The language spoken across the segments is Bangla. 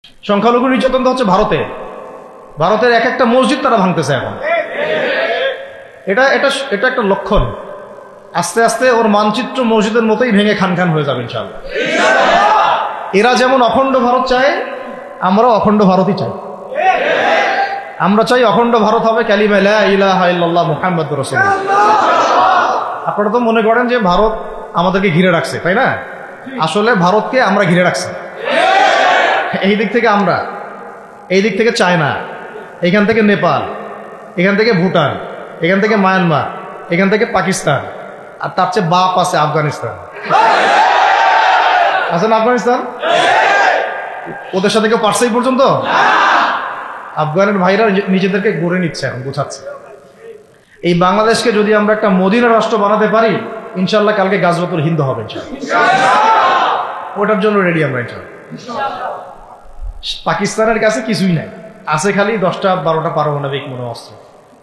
সংখ্যালঘু নির্যাতন তো হচ্ছে ভারতে, ভারতের এক একটা মসজিদ তারা ভাঙতেছে এখন। এটা এটা এটা একটা লক্ষণ। আস্তে আস্তে ওর মানচিত্র মসজিদের মতোই ভেঙে খান খান হয়ে যাবে ইনশাআল্লাহ। এরা যেমন অখণ্ড ভারত চায়, আমরাও অখণ্ড ভারতই চাই। আমরা চাই অখণ্ড ভারত হবে কালিমা লা ইলাহা ইল্লাল্লাহ মুহাম্মাদুর রাসূলুল্লাহ। আপনারা তো মনে করেন যে ভারত আমাদেরকে ঘিরে রাখছে, তাই না? আসলে ভারতকে আমরা ঘিরে রাখছি। এই দিক থেকে আমরা, এই দিক থেকে চায়না, এখান থেকে নেপাল, এখান থেকে ভুটান, এখান থেকে মায়ানমার, এখান থেকে পাকিস্তান, আর তার চেয়ে বাপ আছে আফগানিস্তান। আছে না আফগানিস্তান? ওদের সাথে কেউ পারছে এই পর্যন্ত? আফগানের ভাইরা নিজেদেরকে গড়ে নিচ্ছে, এখন গোছাচ্ছে। এই বাংলাদেশকে যদি আমরা একটা মদিনা রাষ্ট্র বানাতে পারি, ইনশাল্লাহ কালকে গাজওয়াতুল হিন্দ হবে ইনশাল্লাহ। ওটার জন্য রেডি আমরা ইনশাল্লাহ। পাকিস্তানের কাছে কিছুই নাই, আছে খালি 10টা 12টা পারমাণবিক অস্ত্র,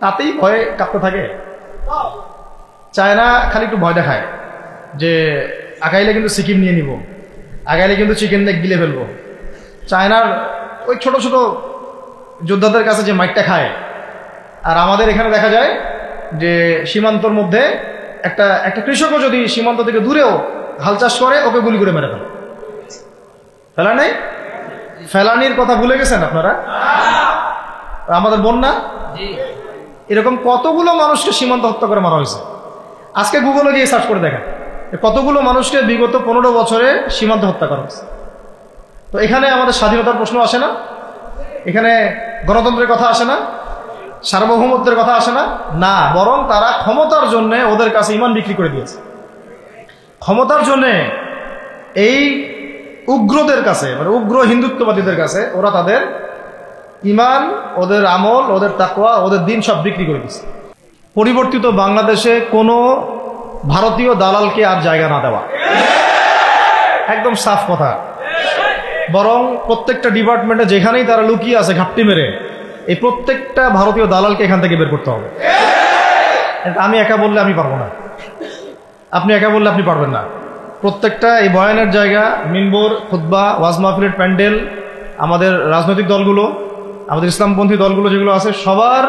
তাতেই ভয়ে কাঁপতে থাকে। চায়না খালি একটু ভয় দেখায় যে আগাইলে কিন্তু সিকিম নিয়ে নিব, আগাইলে কিন্তু চিকেন নেক গিলে ফেলবো। চায়নার ওই ছোট ছোট যোদ্ধাদের কাছে যে মাইকটা খায়, আর আমাদের এখানে দেখা যায় যে সীমান্তর মধ্যে একটা একটা কৃষকও যদি সীমান্ত থেকে দূরেও হাল চাষ করে, ওকে গুলি করে মেরে ফেলে। ফেলা নেই? ফেলানির কথা ভুলে গেছেন আপনারা? আমাদের বন্যা, এরকম কতগুলো মানুষকে সীমান্ত হত্যা করে মারা হয়েছে। আজকে গুগলে গিয়ে সার্চ করে দেখেন কতগুলো মানুষকে বিগত 15 বছরে সীমান্ত হত্যা করা হয়েছে। তো এখানে আমাদের স্বাধীনতার প্রশ্ন আসে না? এখানে গণতন্ত্রের কথা আসে না? সার্বভৌমত্বের কথা আসে না? না, বরং তারা ক্ষমতার জন্য ওদের কাছে ইমান বিক্রি করে দিয়েছে। ক্ষমতার জন্য এই উগ্রদের কাছে, মানে উগ্র হিন্দুত্ববাদীদের কাছে ওরা তাদের ইমান, ওদের আমল, ওদের তাকওয়া, ওদের দিন সব বিক্রি করে দিচ্ছে। পরিবর্তিত বাংলাদেশে কোনো ভারতীয় দালালকে আর জায়গা না দেওয়া, একদম সাফ কথা। বরং প্রত্যেকটা ডিপার্টমেন্টে যেখানেই তারা লুকিয়ে আছে ঘাপটি মেরে, এই প্রত্যেকটা ভারতীয় দালালকে এখান থেকে বের করতে হবে। আমি একা বললে আমি পারবো না, আপনি একা বললে আপনি পারবেন না। প্রত্যেকটা এই বয়ানের জায়গা, মিনবর, খুতবা, ওয়াজ মাহফিলের প্যান্ডেল, আমাদের রাজনৈতিক দলগুলো, আমাদের ইসলামপন্থী দলগুলো যেগুলো আছে, সবার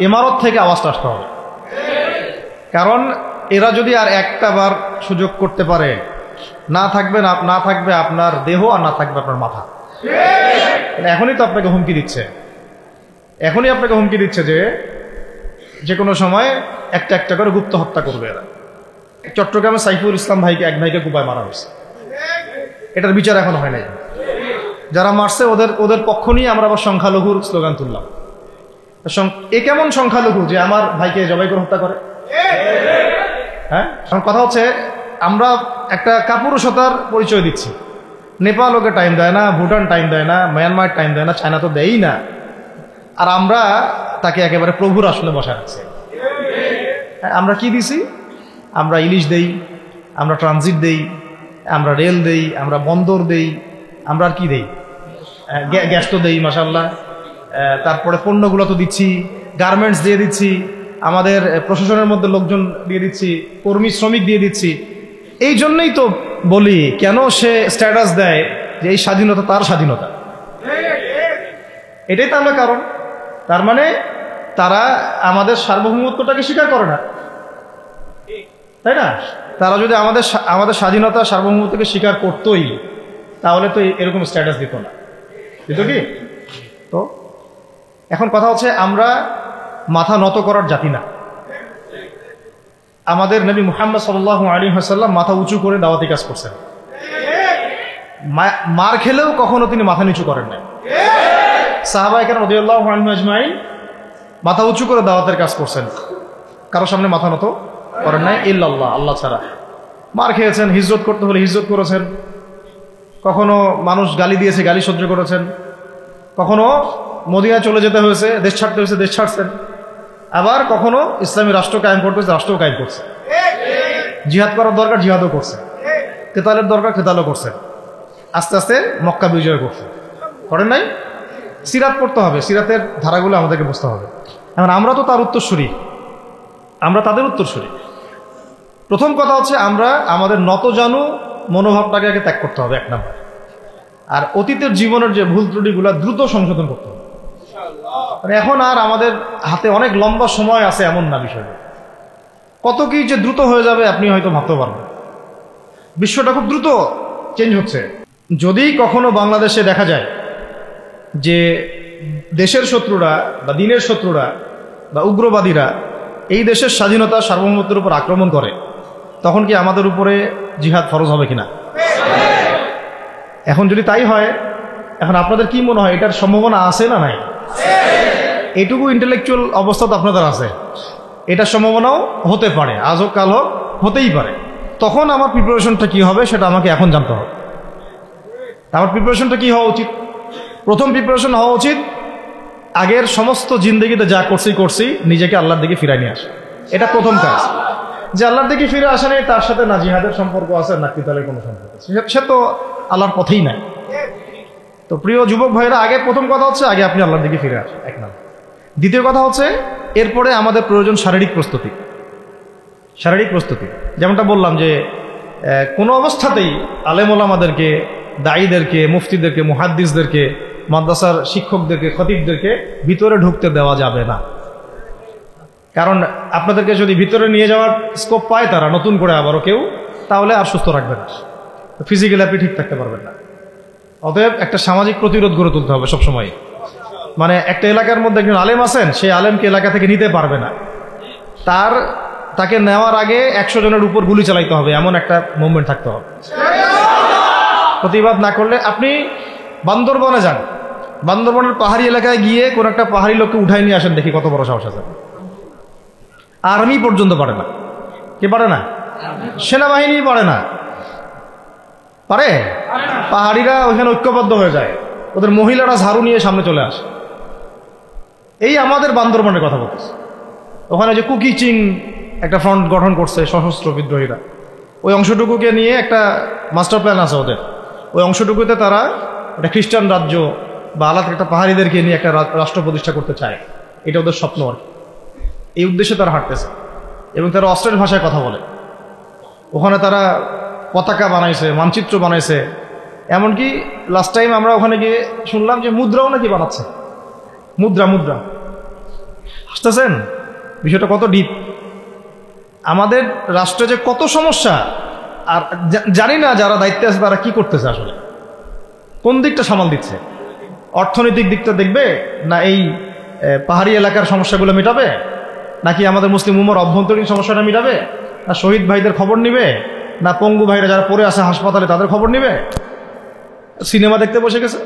ইমারত থেকে আওয়াজটা আসতে হবে। কারণ এরা যদি আর একটা বার সুযোগ করতে পারে, না থাকবে আপনার দেহ, আর না থাকবে আপনার মাথা। এখনই তো আপনাকে হুমকি দিচ্ছে, এখনই আপনাকে হুমকি দিচ্ছে যে কোনো সময় একটা একটা করে গুপ্ত হত্যা করবে এরা। চট্টগ্রামে সাইফুল ইসলাম ভাইকে, এক ভাইকে কুপায় মারা হয়েছে, এটার বিচার এখনো হয় নাই। যারা মারছে ওদের পক্ষ নিয়ে আমরা আবার সংখ্যালঘুর স্লোগান তুললাম। এ কেমন সংখ্যালঘু যে আমার ভাইকে জবাই করে হত্যা করে? হ্যাঁ, কথা হচ্ছে আমরা একটা কাপুরুষতার পরিচয় দিচ্ছি। নেপাল ওকে টাইম দেয় না, ভুটান টাইম দেয় না, মায়ানমার টাইম দেয় না, চায়না তো দেয়ই না, আর আমরা তাকে একেবারে প্রভুর আসলে বসা রাখছি। আমরা কি দিছি? আমরা ইলিশ দেই, আমরা ট্রানজিট দেই, আমরা রেল দেই, আমরা বন্দর দেই, আমরা আর কি দেই? গ্যাস তো দেই মাশাআল্লাহ। তারপরে পণ্যগুলো তো দিচ্ছি, গার্মেন্টস দিয়ে দিচ্ছি, আমাদের প্রশাসনের মধ্যে লোকজন দিয়ে দিচ্ছি, কর্মী শ্রমিক দিয়ে দিচ্ছি। এই জন্যই তো বলি, কেন সে স্ট্যাটাস দেয় যে এই স্বাধীনতা তার স্বাধীনতা। এটাই তো আমরা কারণ। তার মানে তারা আমাদের সার্বভৌমত্বটাকে স্বীকার করে না, তাই না? তারা যদি আমাদের স্বাধীনতা, সার্বভৌমত্বকে স্বীকার করতোই, তাহলে তো এরকম স্ট্যাটাস দিত না, দিত কি? তো এখন কথা হচ্ছে আমরা মাথা নত করার জাতি না। আমাদের নবী মুহাম্মদ সাল্লাল্লাহু আলাইহি ওয়াসাল্লাম মাথা উঁচু করে দাওয়াতি কাজ করছেন। মার খেলেও কখনো তিনি মাথা নিচু করেন না। সাহাবায়ে কেরাম রাদিয়াল্লাহু আনহুম আজমাইন মাথা উঁচু করে দাওয়াতের কাজ করছেন, কারোর সামনে মাথা নত করেন নাই, ইল্লাল্লাহ, আল্লাহ ছাড়া। মার খেয়েছেন, হিজরত করতে হলে হিজরত করেছেন, কখনো মানুষ গালি দিয়েছে, গালি সহ্য করেছেন, কখনো মদিনায় চলে যেতে হয়েছে, দেশ ছাড়তে হয়েছে, দেশ ছাড়ছেন, আবার কখনো ইসলামী রাষ্ট্র কায়েম করতে হয়েছে, রাষ্ট্রও কায়েম করছে। জিহাদ করার দরকার, জিহাদও করছে, কেতালের দরকার, কেতালও করছে। আস্তে আস্তে মক্কা বিজয় করছে, করেন নাই? সিরাত পড়তে হবে, সিরাতের ধারাগুলো আমাদেরকে বুঝতে হবে। এখন আমরা তো তার উত্তরসূরি, আমরা তাদের উত্তরসূরি। প্রথম কথা হচ্ছে আমরা আমাদের নত জানু মনোভাবটাকে আগে ত্যাগ করতে হবে, এক নাম্বার। আর অতীতের জীবনের যে ভুল ত্রুটিগুলো দ্রুত সংশোধন করতে হবে। মানে এখন আর আমাদের হাতে অনেক লম্বা সময় আছে এমন না বিষয়টা, কত কি যে দ্রুত হয়ে যাবে আপনি হয়তো ভাবতে পারবেন। বিশ্বটা খুব দ্রুত চেঞ্জ হচ্ছে। যদি কখনো বাংলাদেশে দেখা যায় যে দেশের শত্রুরা বা দিনের শত্রুরা বা উগ্রবাদীরা এই দেশের স্বাধীনতা সার্বভৌমত্বের উপর আক্রমণ করে, তখন কি আমাদের উপরে জিহাদ ফরজ হবে কিনা? এখন যদি তাই হয়, এখন আপনাদের কি মনে হয় এটার সম্ভাবনা আছে না নাই? এটুকু ইন্টেলেকচুয়াল অবস্থা তো আপনাদের আছে, এটার সম্ভাবনাও হতে পারে, আজ হোক কাল হোক, হতেই পারে। তখন আমার প্রিপারেশনটা কি হবে সেটা আমাকে এখন জানতে হবে। আমার প্রিপারেশনটা কি হওয়া উচিত? প্রথম প্রিপারেশন হওয়া উচিত আগের সমস্ত জিন্দগিতে যা করছি নিজেকে আল্লাহর দিকে ফিরাই নিয়ে আসা। এটা প্রথম কাজ। যে আল্লাহর দিকে ফিরে আসা নেই, তার সাথে না জিহাদের সম্পর্ক আছে না কিতালের কোনো সম্পর্ক আছে, সে তো আল্লাহর পথেই নাই। তো প্রিয় যুবক ভাইরা, আগে প্রথম কথা হচ্ছে আগে আপনি আল্লাহর দিকে ফিরে আসেন, এক নাম্বার। দ্বিতীয় কথা হচ্ছে এরপরে আমাদের প্রয়োজন শারীরিক প্রস্তুতি। শারীরিক প্রস্তুতি যেমনটা বললাম যে কোনো অবস্থাতেই আলেম ওলামাদেরকে, দায়ীদেরকে, মুফতিদেরকে, মুহাদ্দিসদেরকে, মাদ্রাসার শিক্ষকদেরকে, খতিবদেরকে ভিতরে ঢুকতে দেওয়া যাবে না। কারণ আপনাদেরকে যদি ভিতরে নিয়ে যাওয়ার স্কোপ পায় তারা নতুন করে আবারও কেউ, তাহলে আর সুস্থ রাখবে না, ফিজিক্যালি আপনি ঠিক থাকতে পারবেন না। অতএব একটা সামাজিক প্রতিরোধ গড়ে তুলতে হবে সবসময়। মানে একটা এলাকার মধ্যে একজন আলেম আছেন, সেই আলেমকে এলাকা থেকে নিতে পারবে না, তাকে নেওয়ার আগে 100 জনের উপর গুলি চালাইতে হবে, এমন একটা মুভমেন্ট থাকতে হবে। প্রতিবাদ না করলে আপনি বান্দরবনে যান, বান্দরবনের পাহাড়ি এলাকায় গিয়ে কোন একটা পাহাড়ি লোককে উঠাই নিয়ে আসেন, দেখি কত বড় সাহস আছে। আর্মি পর্যন্ত পারে না। কে পারে না? সেনাবাহিনী পারে না। পারে? পাহাড়িরা ওইখানে ঐক্যবদ্ধ হয়ে যায়, ওদের মহিলারা ঝাড়ু নিয়ে সামনে চলে আসে। এই আমাদের বান্দরবনের কথা বলতেছে। ওখানে যে কুকি চিং একটা ফ্রন্ট গঠন করছে সশস্ত্র বিদ্রোহীরা, ওই অংশটুকুকে নিয়ে একটা মাস্টার প্ল্যান আছে ওদের। ওই অংশটুকুতে তারা একটা খ্রিস্টান রাজ্য বা আলাদা একটা পাহাড়িদেরকে নিয়ে একটা রাষ্ট্র প্রতিষ্ঠা করতে চায়। এটা ওদের স্বপ্ন আর কি। এই উদ্দেশ্যে তারা হাঁটতেছে এবং তারা অস্ট্রেল ভাষায় কথা বলে। ওখানে তারা পতাকা বানাইছে, মানচিত্র বানাইছে, এমনকি লাস্ট টাইম আমরা ওখানে গিয়ে শুনলাম যে মুদ্রাও নাকি বানাচ্ছে। মুদ্রা হাসতেছেন? বিষয়টা কত ডিপ। আমাদের রাষ্ট্রে যে কত সমস্যা, আর জানি না যারা দায়িত্বে আছে তারা কি করতেছে, আসলে কোন দিকটা সামাল দিচ্ছে। অর্থনৈতিক দিকটা দেখবে না এই পাহাড়ি এলাকার সমস্যাগুলো মেটাবে, নাকি আমাদের মুসলিম উম্মার অভ্যন্তরীণ সমস্যাটা মেটাবে, না শহীদ ভাইদের খবর নিবে, না পঙ্গু ভাইরা যারা পড়ে আছে হাসপাতালে তাদের খবর নিবে? সিনেমা দেখতে বসে গেছে।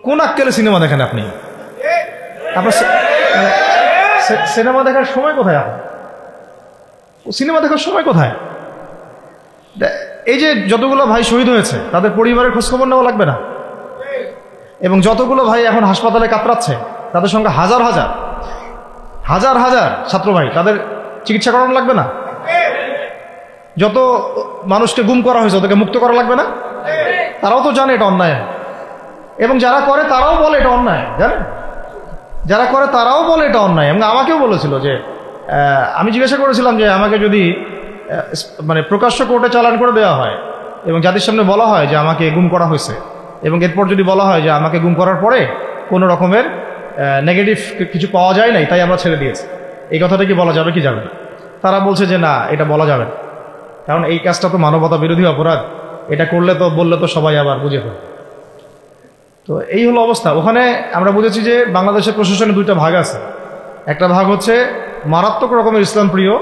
কোন আক্কেলে সিনেমা দেখেন আপনি? আপনার সিনেমা দেখার সময় কোথায়? আপনার সিনেমা দেখার সময় কোথায়? এই যে যতগুলো ভাই শহীদ হয়েছে তাদের পরিবারের খোঁজখবর নেওয়া লাগবে না? এবং যতগুলো ভাই এখন হাসপাতালে কাতরাচ্ছে তাদের সঙ্গে হাজার হাজার ছাত্র ভাই, তাদের চিকিৎসা করানো লাগবে না? যত মানুষকে গুম করা হয়েছে ওদেরকে মুক্ত করা লাগবে না? তারাও তো জানে এটা অন্যায়, এবং যারা করে তারাও বলে এটা অন্যায়। জানেন, যারা করে তারাও বলে এটা অন্যায়। এবং আমাকেও বলেছিল যে, আমি জিজ্ঞাসা করেছিলাম যে আমাকে যদি মানে প্রকাশ্য কোর্টে চালান করে দেওয়া হয় এবং জাতির সামনে বলা হয় যে আমাকে গুম করা হয়েছে, এবং এরপর যদি বলা হয় যে আমাকে গুম করার পরে কোনো রকমের নেগেটিভ কিছু পাওয়া যায় নাই তাই আমরা ছেড়ে দিয়েছি, এই কথাটা কি বলা যাবে কি যাবে না? তারা বলছে যে না, এটা বলা যাবে না, কারণ এই কাজটা তো মানবতা বিরোধী অপরাধ, এটা করলে তো বললে তো সবাই আবার বুঝে ফেলবে। তো এই হলো অবস্থা। ওখানে আমরা বুঝেছি যে বাংলাদেশের প্রশাসনে দুইটা ভাগ আছে। একটা ভাগ হচ্ছে মারাত্মক রকমের ইসলাম প্রিয়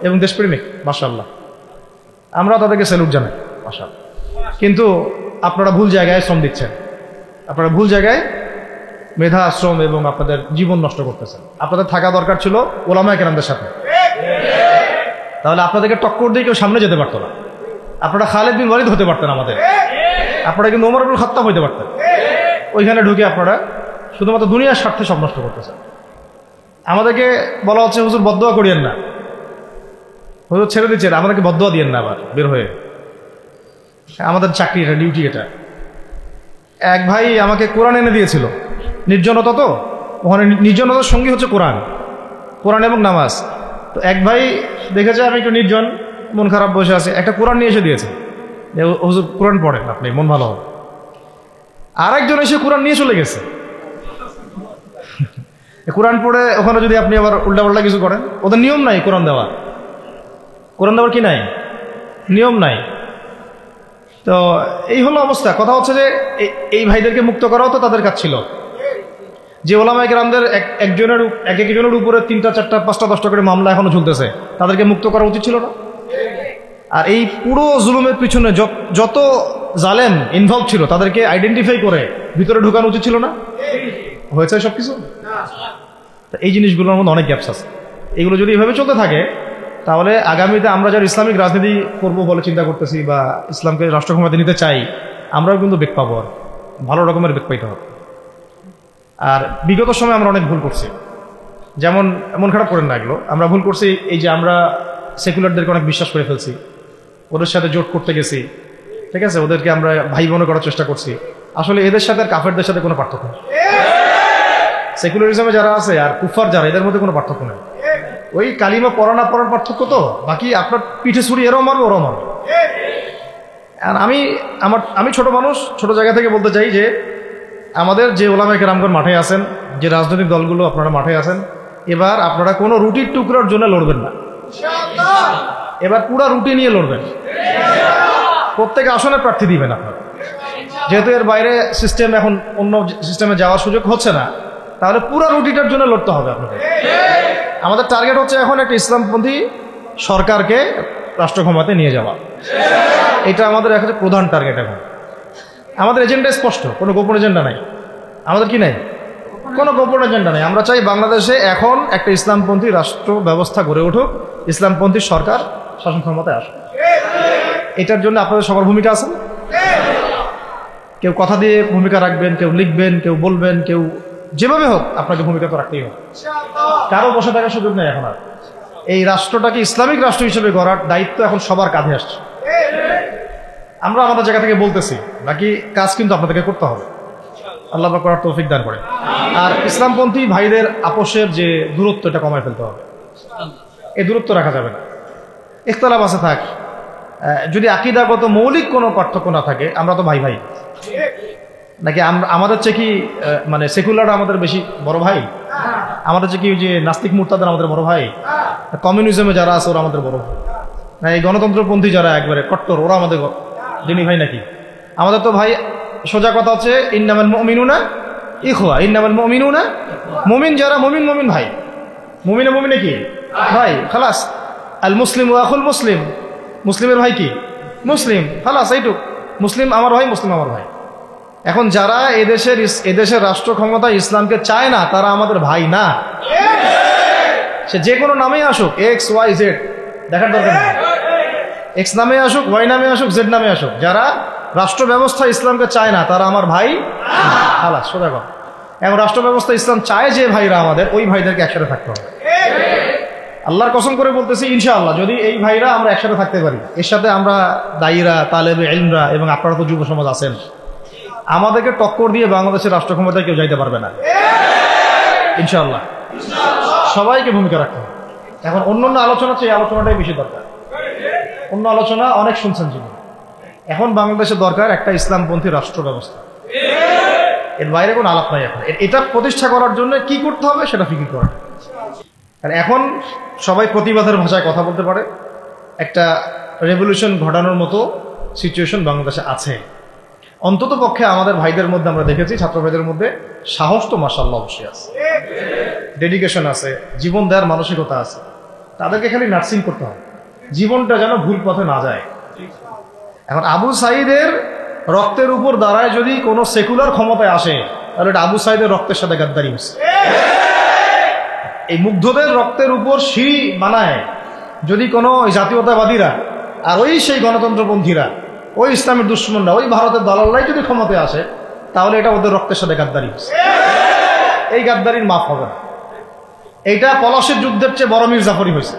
এবং দেশপ্রেমিক, মাশাআল্লাহ, আমরা তাদেরকে স্যালুট জানাই, মাশাআল্লাহ। কিন্তু আপনারা ভুল জায়গায় শ্রম দিচ্ছেন, আপনারা ভুল জায়গায় মেধা, শ্রম এবং আপনাদের জীবন নষ্ট করতেছেন। আপনাদের থাকা দরকার ছিল ওলামায়ে কেরামদের সাথে, তাহলে আপনাদেরকে টক্কর দিয়ে কেউ সামনে যেতে পারতো না। আপনারা খালিদ বিন ওয়ালিদ হতে পারতেন আমাদের, আপনারা কিন্তু ওমর ইবনুল খাত্তাব হতে পারতেন। ওইখানে ঢুকে আপনারা শুধুমাত্র দুনিয়ার স্বার্থে সব নষ্ট করতেছেন। আমাদেরকে বলা হচ্ছে হুজুর বদদোয়া করিয়েন না, হুজুর ছেড়ে দিচ্ছেন, আমাদেরকে বদদোয়া দিয়েন না আবার বের হয়ে। আমাদের চাকরি এটা, ডিউটি এটা। এক ভাই আমাকে কোরআন এনে দিয়েছিল, নির্জনতা তো, ওখানে নির্জনতার সঙ্গী হচ্ছে কোরআন এবং নামাজ। তো এক ভাই দেখেছে আমি একটু নির্জন, মন খারাপ বসে আছে, একটা কোরআন নিয়ে এসে দিয়েছে, হুজুর কোরআন পড়েন আপনি, মন ভালো হবে। আর একজন এসে কোরআন নিয়ে চলে গেছে। কোরআন পড়ে ওখানে যদি আপনি আবার উল্টাপাল্টা কিছু করেন, ওদের নিয়ম নাই কোরআন দেওয়ার। কোরআন দেওয়ার কি নাই? নিয়ম নাই। তো এই হলো অবস্থা। কথা হচ্ছে যে এই ভাইদেরকে মুক্ত করাও তো তাদের কাজ ছিল। যে ওলামায়ে কেরামদের একজনের উপরে 3টা 4টা 5টা 10টা করে মামলা এখনো ঝুলতেছে, তাদেরকে মুক্ত করা উচিত ছিল না? আর এই পুরো জুলুমের পিছনে যত জালেম ইনভলভ ছিল তাদেরকে আইডেন্টিফাই করে ভিতরে ঢুকানো উচিত ছিল না? হয়েছে সবকিছু? এই জিনিসগুলোর মধ্যে অনেক গ্যাপস আছে। এগুলো যদি এভাবে চলতে থাকে তাহলে আগামীতে আমরা যারা ইসলামিক রাজনীতি করবো বলে চিন্তা করতেছি বা ইসলামকে রাষ্ট্র ক্ষমতায় নিতে চাই, আমরাও কিন্তু বেগ পাবো, আর ভালো রকমের বেগ পাইতে হবে। আর বিগত সময় আমরা অনেক ভুল করছি। যেমন মন খারাপ করেন না, এগুলো আমরা ভুল করছি। এই যে আমরা সেকুলারদেরকে অনেক বিশ্বাস করে ফেলছি, ওদের সাথে জোট করতে গেছি, ঠিক আছে, ওদেরকে আমরা ভাই বোন করার চেষ্টা করছি। আসলে এদের সাথে আর কাফেরদের সাথে কোনো পার্থক্য নেই। সেকুলারিজমে যারা আছে আর কুফার যারা, এদের মধ্যে কোনো পার্থক্য নেই। ওই কালিমা পড়া না পড়ার পার্থক্য তো, বাকি আপনার পিঠে ছুরি এরাও মারবে ওরাও মারবে। আর আমি ছোট মানুষ, ছোট জায়গা থেকে বলতে চাই যে আমাদের যে ওলামায়ে কেরামগণ মাঠে আছেন, যে রাজনৈতিক দলগুলো আপনারা মাঠে আছেন, এবার আপনারা কোনো রুটির টুকরার জন্য লড়বেন না। এবার পুরা রুটি নিয়ে লড়বেন। প্রত্যেক আসনে প্রার্থী দিবেন আপনারা। যেহেতু এর বাইরে সিস্টেম, এখন অন্য সিস্টেমে যাওয়ার সুযোগ হচ্ছে না, তাহলে পুরা রুটিটার জন্য লড়তে হবে আপনাদের। আমাদের টার্গেট হচ্ছে এখন একটা ইসলামপন্থী সরকারকে রাষ্ট্র ক্ষমতায় নিয়ে যাওয়া। এটা আমাদের এখন প্রধান টার্গেট। এখন আমাদের এজেন্ডা স্পষ্ট, কোনো গোপন এজেন্ডা নাই। আমাদের কি নাই? কোনো গোপন এজেন্ডা নাই। আমরা চাই বাংলাদেশে এখন একটা ইসলামপন্থী রাষ্ট্র ব্যবস্থা গড়ে উঠুক, ইসলামপন্থী সরকার শাসন ক্ষমতায় আসুক। এটার জন্য আপনাদের সবার ভূমিকা আছে। কেউ কথা দিয়ে ভূমিকা রাখবেন, কেউ লিখবেন, কেউ বলবেন, কেউ যেভাবে হোক আপনাকে ভূমিকা তো রাখতেই হবে। কারো বসে থাকার সুযোগ নেই। এখন আর এই রাষ্ট্রটাকে ইসলামিক রাষ্ট্র হিসেবে গড়ার দায়িত্ব এখন সবার কাঁধে আসছে। আমরা আমাদের জায়গা থেকে বলতেছি, বাকি কাজ কিন্তু আপনাদেরকে করতে হবে। আল্লাহ পাক করার তৌফিক দান করে। আর ইসলামপন্থী ভাইদের আপোষের যে দূরত্ব, এটা কমায় ফেলতে হবে। এই দূরত্ব রাখা যাবে না। ইখতিলাফ আছে থাক, যদি আকীদাগত মৌলিক কোনো পার্থক্য না থাকে, আমরা তো ভাই ভাই নাকি? আমাদের চেয়ে কি মানে সেকুলার আমাদের বেশি বড় ভাই? আমাদের চেয়ে কি যে নাস্তিক মুরতাদের আমাদের বড় ভাই? কমিউনিজমে যারা আছে ওরা আমাদের বড় ভাই না? এই গণতন্ত্রপন্থী যারা একবারে কট্টর, ওরা আমাদের দিনী ভাই নাকি? আমাদের তো ভাই, সোজা কথা হচ্ছে ইন্নামাল মুমিনুনা ইখওয়া, ইন্নামাল মুমিনুনা, মুমিন যারা মুমিন ভাই। মুমিনে কি ভাই? খালাস। আল মুসলিম ওয়া আখুল মুসলিম, মুসলিমের ভাই কি? মুসলিম। খালাস, এইটুক। মুসলিম আমার ভাই, মুসলিম আমার ভাই। এখন যারা এদেশের রাষ্ট্র ক্ষমতা ইসলামকে চায় না, তারা আমাদের ভাই না। সে যে কোনো নামেই আসুক, এক্স ওয়াই জেড, দেখার দরকার নেই। এক্স নামে আসুক, ওয়াই নামে আসুক, জেড নামে আসুক, যারা রাষ্ট্র ব্যবস্থা ইসলামকে চায় না, তারা আমার ভাই। খালাস, সোজা কথা। এখন রাষ্ট্র ব্যবস্থা ইসলাম চায় যে ভাইরা আমাদের, ওই ভাইদেরকে একসাথে থাকতে হবে। আল্লাহর কসম করে বলতেছি, ইনশাআল্লাহ যদি এই ভাইরা আমরা একসাথে থাকতে পারি, এর সাথে আমরা দায়ীরা, তালেবে ইলমরা এবং আপনারা তো যুব সমাজ আছেন, আমাদেরকে টক্কর দিয়ে বাংলাদেশের রাষ্ট্র ক্ষমতায় কেউ যাইতে পারবে না ইনশাআল্লাহ। সবাইকে ভূমিকা রাখতে হবে। এখন অন্য আলোচনা চেয়ে আলোচনাটাই বেশি দরকার। অন্য আলোচনা অনেক শুনছেন জীবন। এখন বাংলাদেশে দরকার একটা ইসলামপন্থী রাষ্ট্র ব্যবস্থা। এর বাইরে কোনো আলাপ নাই। এখন এটা প্রতিষ্ঠা করার জন্য কি করতে হবে সেটা ফিকির করা। আর এখন সবাই প্রতিবাদের ভাষায় কথা বলতে পারে। একটা রেভলিউশন ঘটানোর মতো সিচুয়েশন বাংলাদেশে আছে। অন্তত পক্ষে আমাদের ভাইদের মধ্যে আমরা দেখেছি, ছাত্র ভাইদের মধ্যে সাহস তো মাশাআল্লাহ অবশ্যই আছে, ডেডিকেশন আছে, জীবন দেওয়ার মানসিকতা আছে। তাদেরকে খালি নার্সিং করতে হবে, জীবনটা যেন ভুল পথে না যায়। এখন আবু সাঈদের রক্তের উপর দাঁড়ায় যদি কোনো সেকুলার ক্ষমতায় আসে, তাহলে এটা আবু সাঈদের রক্তের সাথে গাদ্দারি হচ্ছে। এই মুগ্ধদের রক্তের উপর সিঁড়ি বানায় যদি কোনো জাতীয়তাবাদীরা আর ওই সেই গণতন্ত্রপন্থীরা, ওই ইসলামের দুশ্মনরা, ওই ভারতের দালালরাই যদি ক্ষমতায় আসে, তাহলে এটা ওদের রক্তের সাথে গাদ্দারি হচ্ছে। এই গাদ্দারির মাফ হবে না। এইটা পলাশির যুদ্ধের চেয়ে বড় মির্জাফরি হয়েছে,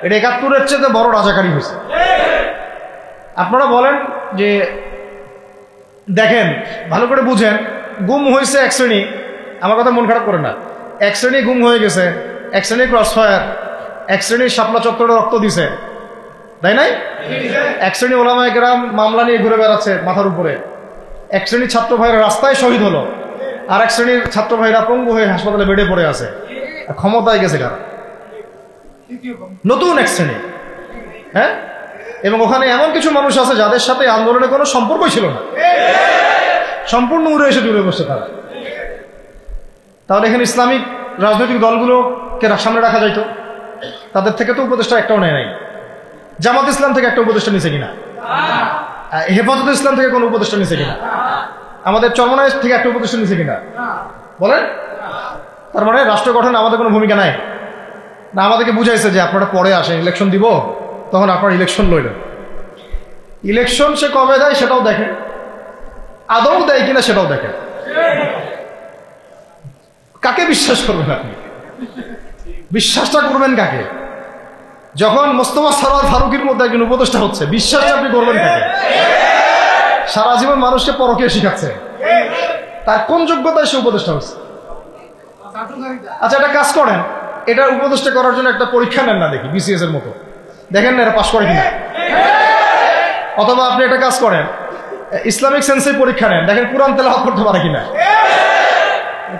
এটা ৭১-এর চেয়ে বড় রাজাকারী হয়েছে। আপনারা বলেন যে দেখেন, ভালো করে বুঝেন, গুম হয়েছে এক শ্রেণী, আমার কথা মন খারাপ করে না, এক শ্রেণী গুম হয়ে গেছে, এক শ্রেণী ক্রসফায়ার, এক শ্রেণী শাপলা চত্বরে রক্ত দিছে, তাই নাই? এক শ্রেণী ওলামায়ে কেরাম মামলা নিয়ে ঘুরে বেড়াচ্ছে মাথার উপরে, এক শ্রেণীর ছাত্র ভাইরা রাস্তায় শহীদ হলো, আর এক শ্রেণীর ছাত্র ভাইরা পঙ্গু হয়ে হাসপাতালে বেডে পড়ে আছে। ক্ষমতায় গেছে কারা? নতুন এক শ্রেণী। হ্যাঁ, এবং ওখানে এমন কিছু মানুষ আছে যাদের সাথে আন্দোলনের কোনো সম্পর্কই ছিল না, সম্পূর্ণ উড়ে এসে জুড়ে বসছে তারা। তাহলে এখানে ইসলামিক রাজনৈতিক দলগুলোকে সামনে রাখা যাইতো, তাদের থেকে তো উপদেষ্টা একটাও নেয় নাই। জামাত ইসলাম থেকে একটা উপদেষ্টা নিছে কিনা? হেফাজত ইসলাম থেকে কোনো উপদেষ্টা নিছে কিনা? আমাদের চরমনায় থেকে একটা উপদেষ্টা নিছে কিনা বলেন? তার মানে রাষ্ট্র গঠনে আমাদের কোনো ভূমিকা নাই না। আমাদেরকে বুঝাইছে যে আপনারা পরে আসেন, ইলেকশন দিব, তখন আপনারা ইলেকশন লইলেন। ইলেকশন সে কবে দেয় সেটাও দেখেন, আদৌ দেয় কিনা সেটাও দেখেন। কাকে বিশ্বাস করবেন আপনি? বিশ্বাসটা করবেন কাকে? যখন মোস্তফা সরোয়ার ফারুকের মধ্যে একজন উপদেষ্টা হচ্ছে, বিশ্বাসটা আপনি করবেন কাকে? সারা জীবন মানুষকে পরকীয়া শিখাচ্ছে, তার কোন যোগ্যতায় সে উপদেষ্টা হচ্ছে? আচ্ছা, এটা কাজ করেন, এটা উপদেষ্টা করার জন্য একটা পরীক্ষা নেন না, দেখি বিসিএস এর মতো, দেখেন না এরা পাশ করে কিনা। অথবা আপনি একটা কাজ করেন, ইসলামিক সেন্সে পরীক্ষা নেন, দেখেন কোরআন তেলাওয়াত করতে পারে কিনা।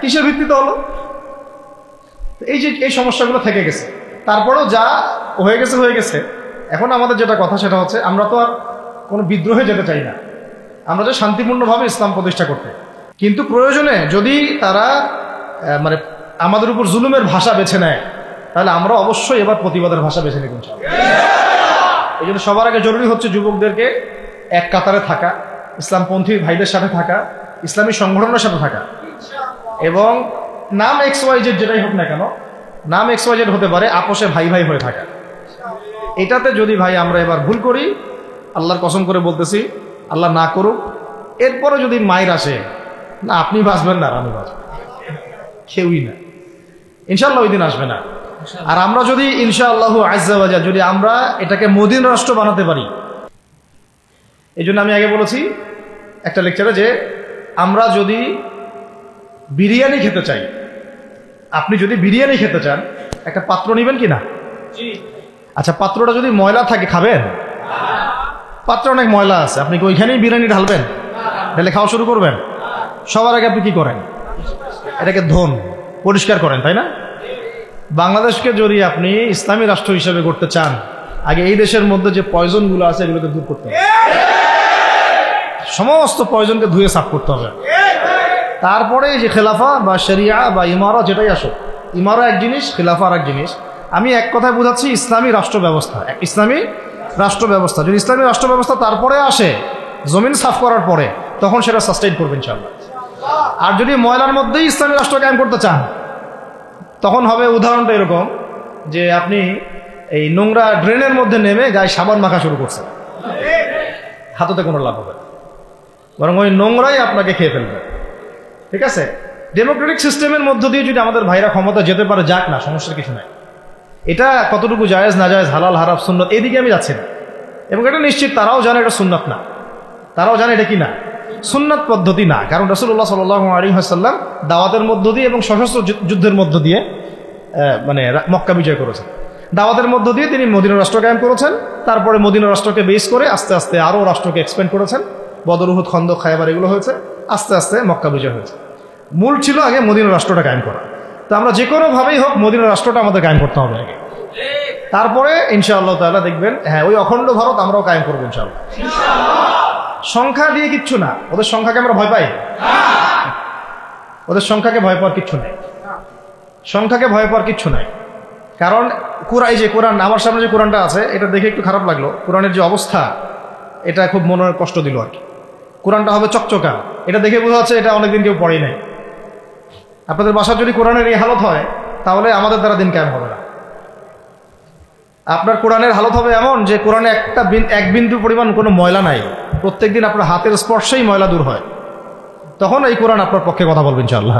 কিসের ভিত্তিতে হলো? এই যে এই সমস্যাগুলো থেকে গেছে। তারপরেও যা হয়ে গেছে হয়ে গেছে। এখন আমাদের যেটা কথা সেটা হচ্ছে, আমরা তো আর কোনো বিদ্রোহে যেতে চাই না, আমরা যে শান্তিপূর্ণভাবে ইসলাম প্রতিষ্ঠা করতে। কিন্তু প্রয়োজনে যদি তারা মানে আমাদের উপর জুলুমের ভাষা বেছে নেয়, তাহলে আমরা অবশ্যই এবার প্রতিবাদের ভাষা বেছে নিব। এই জন্য সবার আগে জরুরি হচ্ছে যুবকদেরকে এক কাতারে থাকা, ইসলামপন্থী ভাইদের সাথে থাকা, ইসলামী সংগঠনের সাথে থাকা, এবং নাম XYZ যেটাই হোক না কেন, নাম XYZ হতে পারে, আপোষে ভাই ভাই হয়ে থাকা। এটাতে যদি ভাই আমরা এবার ভুল করি, আল্লাহর কসম করে বলতেছি, আল্লাহ না করুক, এরপরে যদি মায়ের আসে, না আপনি বাঁচবেন না, আমি বাঁচব, কেউই না, ইনশাআল্লাহ ওই দিন আসবে না। আর আমরা যদি ইনশাআল্লাহ আজ্জা ওয়া জাল যদি আমরা এটাকে মদিনা রাষ্ট্র বানাতে পারি, এই জন্য আমি আগে বলেছি একটা লেকচারে যে আমরা যদি বিরিয়ানি খেতে চাই, আপনি যদি বিরিয়ানি খেতে চান, একটা পাত্র নেবেন কি না? আচ্ছা, পাত্রটা যদি ময়লা থাকে খাবেন? পাত্র অনেক ময়লা আছে, আপনি কি ওইখানেই বিরিয়ানি ঢালবেন, ঢেলে খাওয়া শুরু করবেন? সবার আগে আপনি কি করেন? এটাকে ধোন, পরিষ্কার করেন, তাই না? বাংলাদেশকে যদি আপনি ইসলামী রাষ্ট্র হিসেবে করতে চান, আগে এই দেশের মধ্যে যে পয়জনগুলো আছে এগুলোকে দূর করতে হবে, সমস্ত পয়জনকে ধুয়ে সাফ করতে হবে। তারপরে যে খেলাফা বা শরিয়া বা ইমারা যেটাই আসো, ইমারা এক জিনিস, খেলাফা আর এক জিনিস। আমি এক কথায় বোঝাচ্ছি ইসলামী রাষ্ট্র ব্যবস্থা। ইসলামী রাষ্ট্র ব্যবস্থা যদি ইসলামী রাষ্ট্র ব্যবস্থা তারপরে আসে, জমিন সাফ করার পরে, তখন সেটা সাস্টেইন করবে ইনশাআল্লাহ। আর যদি ময়লার মধ্যেই ইসলামী রাষ্ট্র কায়েম করতে চান, তখন হবে উদাহরণটা এরকম যে আপনি এই নোংরা ড্রেনের মধ্যে নেমে গায়ে সাবান মাখা শুরু করছেন, হাততে কোনো লাভ হবে, বরং ওই নোংরাই আপনাকে খেয়ে ফেলবে। ঠিক আছে, ডেমোক্রেটিক সিস্টেমের মধ্য দিয়ে যদি আমাদের ভাইরা ক্ষমতা যেতে পারে, যাক না, সমস্যার কিছু নাই। এটা কতটুকু জায়েজ না জায়েজ, হালাল হারাম সুন্নত, এদিকে আমি যাচ্ছি না। এবং এটা নিশ্চিত তারাও জানে এটা সুন্নত না, তারাও জানে এটা কি না, সুন্নত পদ্ধতি না। কারণ রাসূলুল্লাহ সাল্লাল্লাহু আলাইহি ওয়াসাল্লাম দাওয়াতের মধ্য দিয়ে এবং সশস্ত্র যুদ্ধের মধ্য দিয়ে মানে মক্কা বিজয় করেছেন। দাওয়াতের মধ্য দিয়ে তিনি মদিনা রাষ্ট্র কায়েম করেছেন। তারপরে মদিনা রাষ্ট্রকে বেস করে আস্তে আস্তে আরও রাষ্ট্রকে এক্সপেন্ড করেছেন। বদর, উহুদ, খন্দক, খায়বার এগুলো হয়েছে, আস্তে আস্তে মক্কা বিজয় হয়েছে। মূল ছিল আগে মদিনা রাষ্ট্রটা কায়েম করা। তো আমরা যে কোনোভাবেই হোক মদিনা রাষ্ট্রটা আমাদের কায়েম করতে হবে আগে, তারপরে ইনশাআল্লাহ তাআলা দেখবেন, হ্যাঁ, ওই অখণ্ড ভারত আমরাও কায়েম করবো ইনশাআল্লাহ। সংখ্যা দিয়ে কিচ্ছু না, ওদের সংখ্যাকে আমরা ভয় পাই, ওদের সংখ্যাকে ভয় পাওয়ার কিচ্ছু নেই, সংখ্যাকে ভয় পাওয়ার কিচ্ছু নাই। কারণ এই যে কোরআন, আমার সামনে যে কোরআনটা আছে, এটা দেখে একটু খারাপ লাগলো। কোরআনের যে অবস্থা, এটা খুব মনের কষ্ট দিল আর কি। কোরআনটা হবে চকচকা, এটা দেখে বোঝা যাচ্ছে এটা অনেকদিন কেউ পড়েই নাই। আপনাদের বাসার যদি কোরআনের এই হালত হয়, তাহলে আমাদের দ্বারা দিন কায়েম হবে না। আপনার কোরআনের হালত হবে এমন যে কোরআনে এক বিন্দু পরিমাণ কোনো ময়লা নাই, প্রত্যেকদিন আপনার হাতের স্পর্শেই ময়লা দূর হয়, তখন এই কোরআন আপনার পক্ষে কথা বলবেন ইনশাআল্লাহ।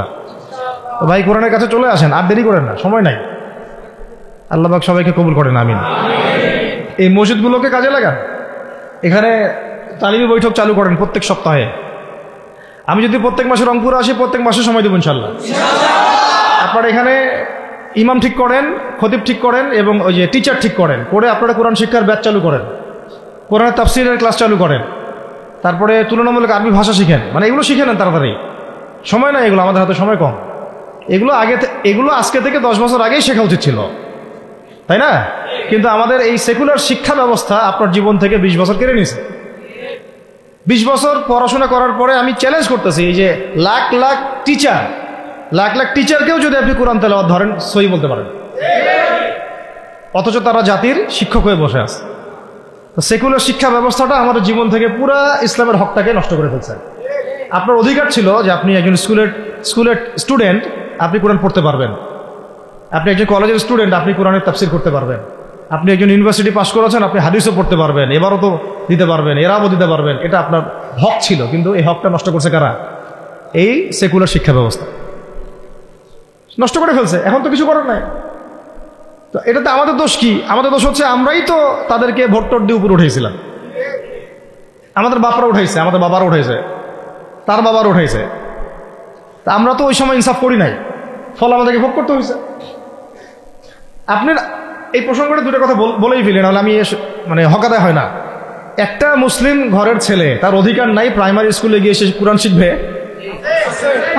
ভাই, কোরআনের কাছে চলে আসেন, আর দেরি করেন না, সময় নাই। আল্লাহ পাক সবাইকে কবুল করেন, আমিন। এই মসজিদগুলোকে কাজে লাগান, এখানে তালিমি বৈঠক চালু করেন প্রত্যেক সপ্তাহে। আমি যদি প্রত্যেক মাসে রংপুরে আসি, প্রত্যেক মাসে সময় দেবো ইনশাআল্লাহ। আপনারা এখানে ইমাম ঠিক করেন, খতিব ঠিক করেন, এবং ওই যে টিচার ঠিক করেন, করে আপনারা কোরআন শিক্ষার ব্যাচ চালু করেন, কোরআনের তাফসীরের ক্লাস চালু করেন। তারপরে তুলনামূলক আরবি ভাষা শিখেন, মানে এগুলো শিখে নেন তাড়াতাড়ি। সময় নাই এগুলো, আমাদের হাতে সময় কম। এগুলো আজকে থেকে 10 বছর আগেই শেখা উচিত ছিল, তাই না? কিন্তু আমাদের এই সেকুলার শিক্ষা ব্যবস্থা আপনার জীবন থেকে 20 বছর কেড়ে নিয়েছে। 20 বছর পড়াশোনা করার পরে আমি চ্যালেঞ্জ করতেছি, এই যে লাখ লাখ টিচারকেও যদি আপনি কোরআন তেলাওয়াত ধরেন সহি বলতে পারেন, অথচ তারা জাতির শিক্ষক হয়ে বসে আছে। তো সেকুলার শিক্ষা ব্যবস্থাটা আমাদের জীবন থেকে পুরা ইসলামের হকটাকে নষ্ট করে ফেলছে। আপনার অধিকার ছিল যে আপনি একজন স্কুলের স্টুডেন্ট, আপনি কোরআন পড়তে পারবেন। আপনি একজন কলেজের স্টুডেন্ট, আপনি কোরআনের তাফসীর করতে পারবেন। আপনি একজন ইউনিভার্সিটি পাস করেছেন, আপনি হাদিসও পড়তে পারবেন, এবারও তো দিতে পারবেন, এরাও দিতে পারবেন। এটা আপনার হক ছিল, কিন্তু এই হকটা নষ্ট করছে কারা? এই সেকুলার শিক্ষা ব্যবস্থা নষ্ট করে ফেলছে। এখন তো কিছু করার নাই। তো এটাতে আমাদের দোষ কি? আমাদের দোষ হচ্ছে আমরাই তো তাদেরকে ভোট টোট দিয়ে উপরে উঠেছিলাম। আমাদের বাপরা উঠাইছে, আমাদের বাবারা উঠাইছে, তার বাবারা উঠাইছে। তা আমরা তো ওই সময় ইনসাফ করি নাই, ফল আমাদেরকে ভোগ করতে হয়েছে। আপনার এই প্রসঙ্গটা দুটো কথা বলেই ফেলেন, নাহলে আমি মানে হকাদায় হয় না। একটা মুসলিম ঘরের ছেলে, তার অধিকার নাই প্রাইমারি স্কুলে গিয়ে সে কোরআন শিখবে?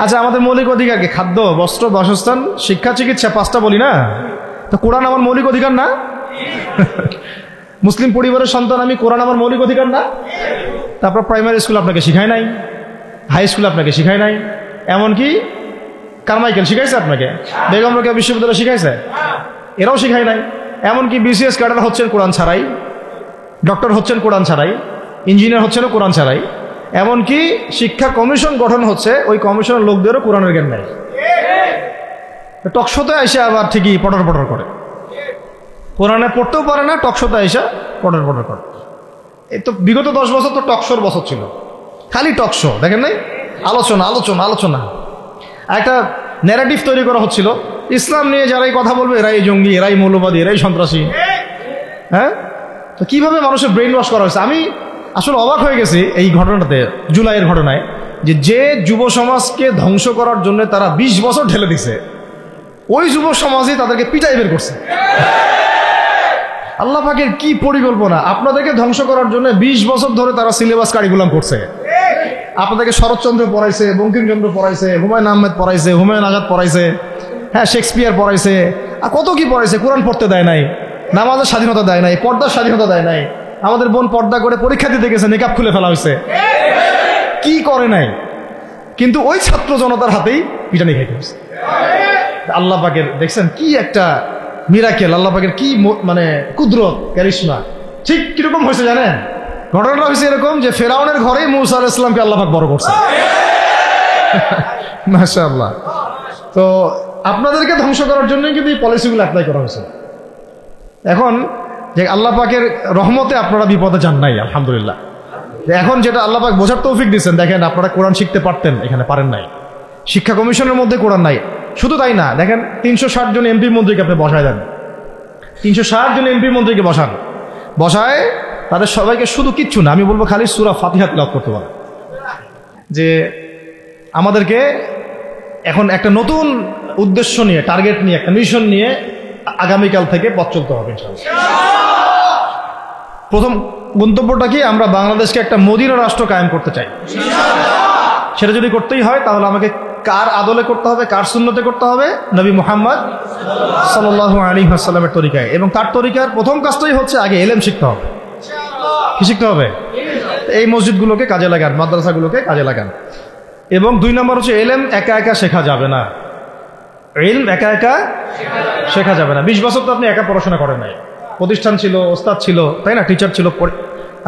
আচ্ছা, আমাদের মৌলিক অধিকার কি? খাদ্য, বস্ত্র, বাসস্থান, শিক্ষা, চিকিৎসা, 5টা বলি না? তো কোরআন আমার মৌলিক অধিকার না? মুসলিম পরিবারের সন্তান আমি, কোরআন আমার মৌলিক অধিকার না? তারপর প্রাইমারি স্কুল আপনাকে শিখায় নাই, হাই স্কুল আপনাকে শিখায় নাই, এমনকি কারমাইকেল শিখাইছে আপনাকে, বেগম রোকেয়া বিশ্ববিদ্যালয় শিখাইছে, এরাও শিখায় নাই। এমনকি বিসিএস ক্যাডার হচ্ছেন কোরআন ছাড়াই, ডক্টর হচ্ছেন কোরআন ছাড়াই, ইঞ্জিনিয়ার হচ্ছেন কোরআন ছাড়াই। এমনকি শিক্ষা কমিশন গঠন হচ্ছে, ওই কমিশনের লোকদেরও কোরআনের জ্ঞান নাই। টকশোতে এসে আবার ঠিকই পটর পটর করে, কোরআনে পড়তেও পারে না, টকশোতে এসে পটর পটর করে। এই তো বিগত 10 বছর তো টকশোর বছর ছিল, খালি টকশো, দেখেন নাই? আলোচনা আলোচনা আলোচনা, একটা ন্যারেটিভ তৈরি করা হচ্ছিল, ইসলাম নিয়ে যারাই কথা বলবে এরাই জঙ্গি, এরাই মৌলবাদী, এরাই সন্ত্রাসী। হ্যাঁ, তো কিভাবে মানুষের ব্রেইন ওয়াশ করা হয়েছে। আমি আসলে অবাক হয়ে গেছি এই ঘটনাতে, জুলাইয়ের ঘটনায়, যে যুব সমাজকে ধ্বংস করার জন্য তারা 20 বছর ঢেলে দিছে, ওই যুব সমাজই তাদেরকে পিটাই বের করছে। আল্লাহ পাকের কি পরিকল্পনা! আপনাদেরকে ধ্বংস করার জন্য 20 বছর ধরে তারা সিলেবাস কারিকুলাম করছে। আপনাদেরকে শরৎচন্দ্র পড়াইছে, বঙ্কিমচন্দ্র পড়াইছে, হুমায়ুন আহমেদ পড়াইছে, হুমায়ুন আজাদ পড়াইছে, হ্যাঁ শেক্সপিয়ার পড়াইছে, আর কত কি পড়াইছে। কোরআন পড়তে দেয় নাই, নামাজের স্বাধীনতা দেয় নাই, পর্দার স্বাধীনতা দেয় নাই। আমাদের বোন পর্দা করে পরীক্ষা দিতে গেছে, নেকাব খুলে ফেলা হয়েছে, কি করে নাই। কিন্তু ওই ছাত্র জনতার হাতেই পিটানি খাইতে হয়েছে। আল্লাহ পাকের দেখছেন কি একটা মিরাকেল, আল্লাহ পাকের কি মানে কুদরত, ক্যারিশমা। ঠিক কিরকম হয়েছে জানেন? ঘটনাটা হয়েছে এরকম যে ফেরাউনের ঘরে মূসা আলাইহিস সালামকে আল্লাহ পাক বড় করছে। মাশাআল্লাহ। তো আপনাদেরকে ধ্বংস করার জন্যই কিন্তু এই পলিসিগুলো অ্যাপ্লাই করা হয়েছে। এখন যে আল্লাহ পাকের রহমতে আপনারা বিপদে যান নাই, আলহামদুলিল্লাহ। এখন যেটা আল্লাহ পাক বোঝার তৌফিক দিচ্ছেন, দেখেন আপনারা কোরআন শিখতে পারতেন, এখানে পারেন নাই। শিক্ষা কমিশনের মধ্যে কোরআন নাই। শুধু তাই না, দেখেন 360 জন এমপি মন্ত্রীকে আপনি বসায় দেন, 360 জন এমপি মন্ত্রীকে বসায় তাদের সবাইকে শুধু কিচ্ছু না, আমি বলবো খালি সূরা ফাতিহা তিলাওয়াত করতে পারে। যে আমাদেরকে এখন একটা নতুন উদ্দেশ্য নিয়ে, টার্গেট নিয়ে, একটা মিশন নিয়ে আগামীকাল থেকে পথ চলতে হবে ইনশাআল্লাহ। প্রথম গন্তব্যটা কি? আমরা বাংলাদেশকে একটা মদিনা রাষ্ট্র কায়েম করতে চাই। সেটা যদি করতেই হয় তাহলে আমাকে কার আদলে করতে হবে, কার সুন্নতে করতে হবে? নবী মুহাম্মদ সাল্লাল্লাহু আলাইহি ওয়াসাল্লামের তরিকায়। এবং তার তরিকার প্রথম কাজটাই হচ্ছে আগে ইলম শিখতে হবে। কি শিখতে হবে? এই মসজিদগুলোকে কাজে লাগান, মাদ্রাসাগুলোকে কাজে লাগান। এবং 2 নম্বর হচ্ছে ইলম একা একা শেখা যাবে না। ইলম একা একা শেখা যাবে না। 20 বছর তো আপনি একা পড়াশোনা করেন নাই, প্রতিষ্ঠান ছিল, ওস্তাদ ছিল, তাই না? টিচার ছিল,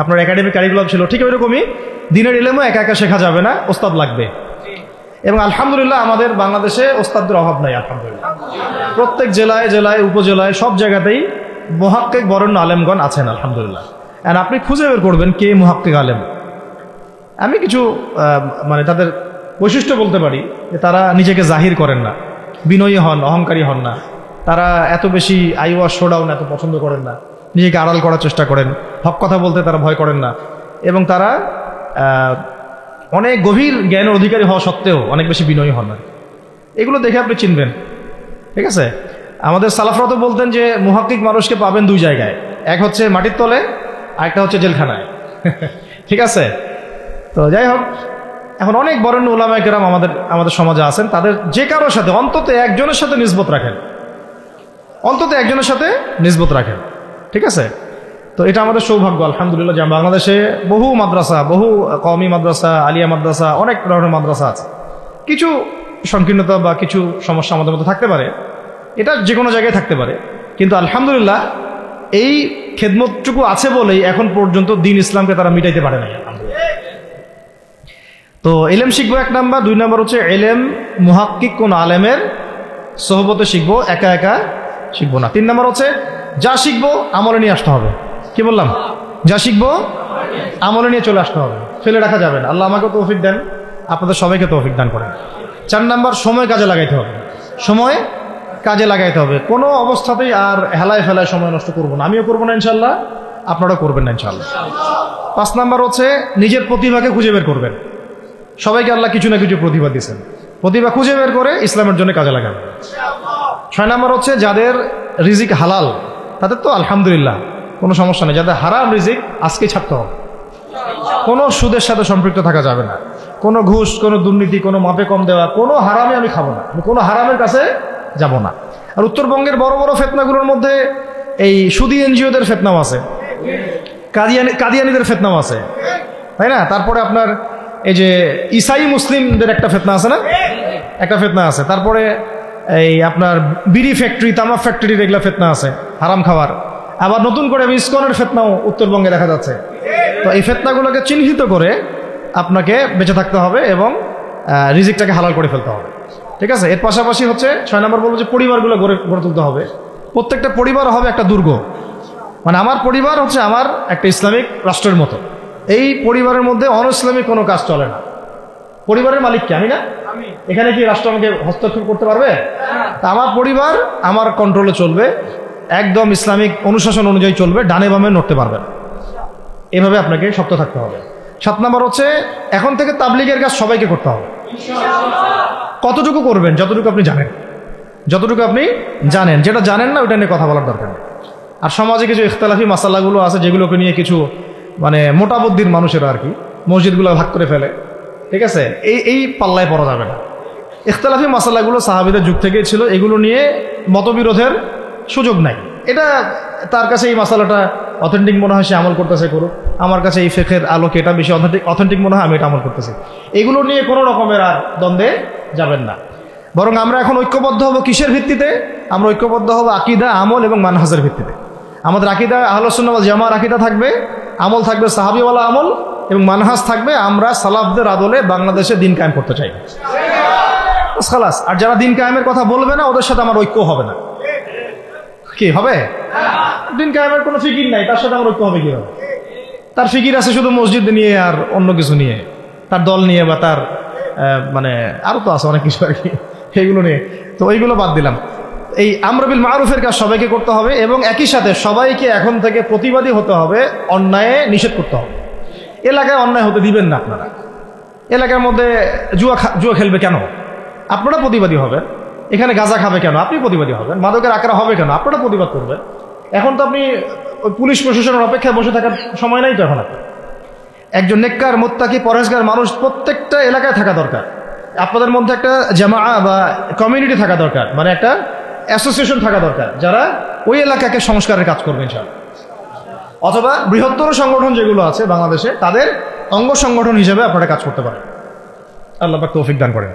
আপনার একাডেমিক কারিকুলাম ছিল। ঠিক ওইরকমই দিনের ইলমও একা একা শেখা যাবে না, ওস্তাদ লাগবে। এবং আলহামদুলিল্লাহ আমাদের বাংলাদেশে ওস্তাদদের অভাব নাই, আলহামদুলিল্লাহ। প্রত্যেক জেলায় জেলায় উপজেলায় সব জায়গাতেই মুহাক্কিক বরেণ্য আলেমগণ আছেন, আলহামদুলিল্লাহ। আর আপনি খুঁজে বের করবেন কে মুহাক্কিক আলেম। আমি কিছু মানে তাদের বৈশিষ্ট্য বলতে পারি যে তারা নিজেকে জাহির করেন না, বিনয়ী হন, অহংকারী হন না। তারা এত বেশি আইওয়াজ শোডাউন এত পছন্দ করেন না, নিজেকে আড়াল করার চেষ্টা করেন, হক কথা বলতে তারা ভয় করেন না। এবং তারা অনেক গভীর জ্ঞানের অধিকারী হওয়া সত্ত্বেও অনেক বেশি বিনয়ী হন না। এগুলো দেখে আপনি চিনবেন, ঠিক আছে? আমাদের সালাফরা তো বলতেন যে মুহাক্কিক মানুষকে পাবেন 2 জায়গায়, এক হচ্ছে মাটির তলে, আরেকটা হচ্ছে জেলখানায়। ঠিক আছে? তো যাই হোক, এখন অনেক বরেণ্য উলামায়ে কেরাম আমাদের সমাজে আছেন, তাদের যে কারোর সাথে অন্তত একজনের সাথে নিসবত রাখেন, অন্তত একজনের সাথে নিসবত রাখেন, ঠিক আছে? তো এটা আমাদের সৌভাগ্য আলহামদুলিল্লাহ যে বাংলাদেশে বহু মাদ্রাসা, বহু কওমি মাদ্রাসা, আলিয়া মাদ্রাসা, অনেক ধরনের মাদ্রাসা আছে। কিছু সংকীর্ণতা বা কিছু সমস্যা আমাদের মধ্যে থাকতে পারে, এটা যে কোনো জায়গায় থাকতে পারে, কিন্তু আলহামদুলিল্লাহ এই খেদমতটুকু আছে বলেই এখন পর্যন্ত দ্বীন ইসলামকে তারা মিটাইতে পারে না। তো এলেম শিখবো 1 নাম্বার, 2 নাম্বার হচ্ছে এলেম মুহাক্কিক কোন আলেমের সোহবতে শিখবো, একা একা শিখবো না। 3 নাম্বার হচ্ছে যা শিখবো আমলে নিয়ে আসতে হবে। কি বললাম? যা শিখবো আমলে নিয়ে চলে আসতে হবে, ফেলে রাখা যাবে না। আল্লাহ আমাকে তৌফিক দেন, আপনাদের সবাইকে তৌফিক দান করেন। 4 নাম্বার সময় কাজে লাগাইতে হবে, সময় কাজে লাগাইতে হবে। কোনো অবস্থাতেই আর হেলায় ফেলায় সময় নষ্ট করবো না, আমিও করবো না ইনশাল্লাহ, আপনারাও করবেন না ইনশাল্লাহ। 5 নাম্বার হচ্ছে নিজের প্রতিভাকে খুঁজে বের করবেন। সবাইকে আল্লাহ কিছু না কিছু প্রতিভা দিয়েছেন, প্রতিভা খুঁজে বের করে ইসলামের জন্য কাজে লাগাবেন। 6 নাম্বার হচ্ছে যাদের রিজিক হালাল তাদের তো আলহামদুলিল্লাহ কোনো সমস্যা নেই, যাদের হারাম রিজিক আজকে ছাড়তে হবে। কোনো সুদের সাথে সম্পৃক্ত থাকা যাবে না, কোনো ঘুষ, কোনো দুর্নীতি, কোনো মাপে কম দেওয়া, কোনো হারামে আমি খাবো না, কোনো হারামের কাছে যাব না। আর উত্তরবঙ্গের বড় বড় ফেতনাগুলোর মধ্যে এই সুদী এনজিওদের ফেতনাও আছে, কাদিয়ানিদের ফেতনাও আছে, তাই না? তারপরে আপনার এই যে ইসাই মুসলিমদের একটা ফেতনা আছে না, একটা ফেতনা আছে। তারপরে এই আপনার বিড়ি ফ্যাক্টরি, তামাক ফ্যাক্টরির এগুলা ফেতনা আছে হারাম খাওয়ার। আবার নতুন করে ইসকনের ফেতনাও উত্তরবঙ্গে দেখা যাচ্ছে। তো এই ফেতনাগুলোকে চিহ্নিত করে আপনাকে বেঁচে থাকতে হবে এবং রিজিকটাকে হালাল করে ফেলতে হবে, ঠিক আছে? এর পাশাপাশি হচ্ছে 6 নম্বর বলবো যে পরিবারগুলো গড়ে তুলতে হবে। প্রত্যেকটা পরিবার হবে একটা দুর্গ, মানে আমার পরিবার হচ্ছে আমার একটা ইসলামিক রাষ্ট্রের মতো। এই পরিবারের মধ্যে অনইসলামিক কোনো কাজ চলে না। পরিবারের মালিক কি? আমি না? এখানে কি রাষ্ট্র আমাকে হস্তক্ষেপ করতে পারবে? তা আমার পরিবার আমার কন্ট্রোলে চলবে, একদম ইসলামিক অনুশাসন অনুযায়ী চলবে, ডানে বামে নড়তে পারবে না। এভাবে আপনাকে শক্ত থাকতে হবে। 7 নম্বর হচ্ছে এখন থেকে তাবলীগের কাজ সবাইকে করতে হবে। কতটুকু করবেন? যতটুকু আপনি জানেন, যতটুকু আপনি জানেন। যেটা জানেন না ওটা নিয়ে কথা বলার দরকার নেই। আর সমাজে কিছু ইখতিলাফি মাসালাগুলো আছে যেগুলোকে নিয়ে কিছু মানে মোটা বুদ্ধির মানুষেরা আর কি মসজিদগুলো ভাগ করে ফেলে, ঠিক আছে? এই পাল্লায় পড়া যাবে না। ইখতিলাফি মাসালাগুলো সাহাবীদের যুগ থেকেই ছিল, এগুলো নিয়ে মতবিরোধের সুযোগ নাই। এটা তার কাছে এই মাসালাটা অথেন্টিক মনে হয়, সে আমল করতেছে করুক। আমার কাছে এই ফিকহের আলোকে এটা বেশি অথেন্টিক মনে হয়, আমি এটা আমল করতেছি। এগুলো নিয়ে কোনো রকমের আর দ্বন্দ্বে যাবেন না। বরং আমরা এখন ঐক্যবদ্ধ হব কিসের ভিত্তিতে? আমরা ঐক্যবদ্ধ হব আকীদা, আমল এবং মানহাজের ভিত্তিতে। আমাদের আকীদা আহলুস সুন্নাহ ওয়াল জামাআর আকীদা থাকবে, আমল থাকবে সাহাবীওয়ালা আমল, এবং মানহাজ থাকবে আমরা সালাফদের আদলে বাংলাদেশে দিন কায়েম করতে চাই। খালাস। আর যারা দিন কায়েমের কথা বলবে না ওদের সাথে আমার ঐক্য হবে না। কি হবে? দিন কায়েমের কোনো ফিকির নাই, তার সাথে আমার ঐক্য হবে কি হবে? তার ফিকির আছে শুধু মসজিদ নিয়ে আর অন্য কিছু নিয়ে, তার দল নিয়ে বা তার মানে আরো তো আছে অনেক কিছু আর কি, এইগুলো নিয়ে। তো ওইগুলো বাদ দিলাম। এই আমর বিল মারুফের কাজ সবাইকে করতে হবে এবং একই সাথে সবাইকে এখন থেকে প্রতিবাদী হতে হবে, অন্যায় নিষেধ করতে হবে। এলাকায় অন্যায় হতে দিবেন না আপনারা। এলাকার মধ্যে জুয়া খেলবে কেন? আপনারা প্রতিবাদী হবেন। এখানে গাঁজা খাবে কেন? আপনি প্রতিবাদী হবেন। মাদকের আকার হবে কেন? আপনারা প্রতিবাদ করবেন। এখন তো আপনি ওই পুলিশ প্রশাসনের অপেক্ষায় বসে থাকার সময় নাই তো এখন। আপনার একজন নেককার, মুত্তাকি, পরহেজগার মানুষ প্রত্যেকটা এলাকায় থাকা দরকার। আপনাদের মধ্যে একটা জামাআ বা কমিউনিটি থাকা দরকার, মানে একটা অ্যাসোসিয়েশন থাকা দরকার যারা ওই এলাকাকে সংস্কারের কাজ করবে ইনশাআল্লাহ। অথবা বৃহত্তর সংগঠন যেগুলো আছে বাংলাদেশে তাদের অঙ্গ সংগঠন হিসেবে আপনারা কাজ করতে পারেন। আল্লাহ পাক তৌফিক দান করেন।